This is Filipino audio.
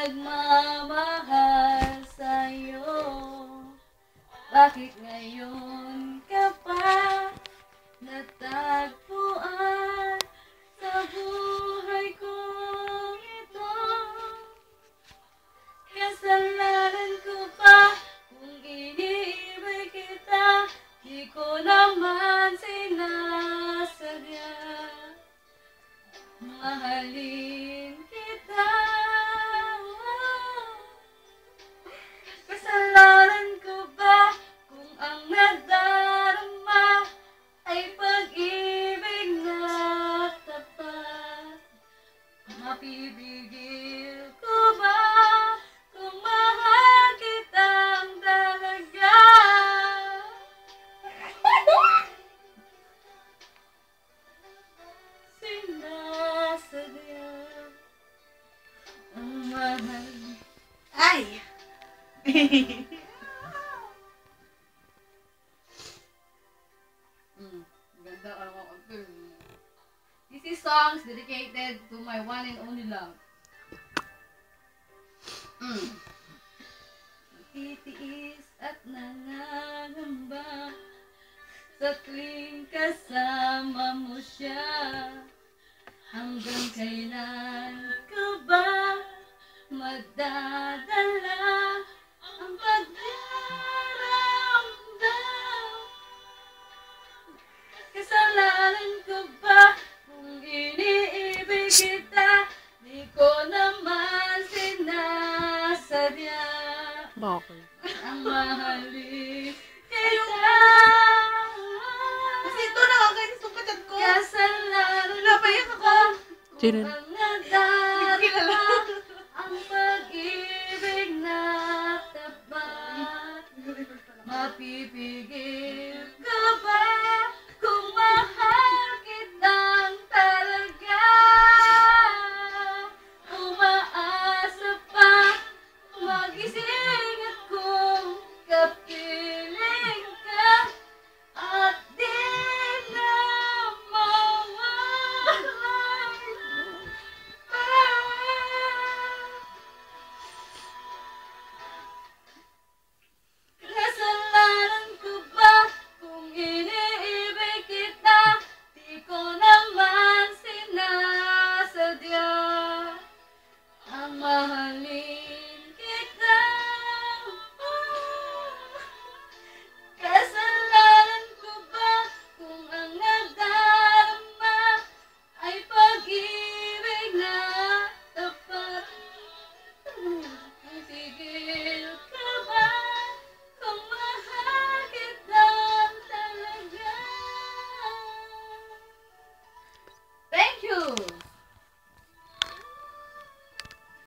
nagmamahal sa'yo. Bakit ngayon ka pa natagpuan sa buhay kong ito? Kasalanan ko pa kung iniibig kita, di ko naman sinasadya. Mahalin kita. Kasalanan ko ba kung ang nadarama ay pag-ibig na tapat? Mapipigil ko ba kung mahal kitang talaga? Sinasadya ang mahal. Ay! Ganda ako. This is songs dedicated to my one and only love. Titiis at nangangamba sa tuwing kasama mo siya. Hanggang kailan ka ba madadala ang pagdaramdam? Kasalanan ko ba kung iniibig kita, di ko naman sinasadya. Bakit? Ang mahalin kita. Kasi ito nakakainis ng kachat ko. Kasalanan Napayak ko ako. ba Sino? kung ang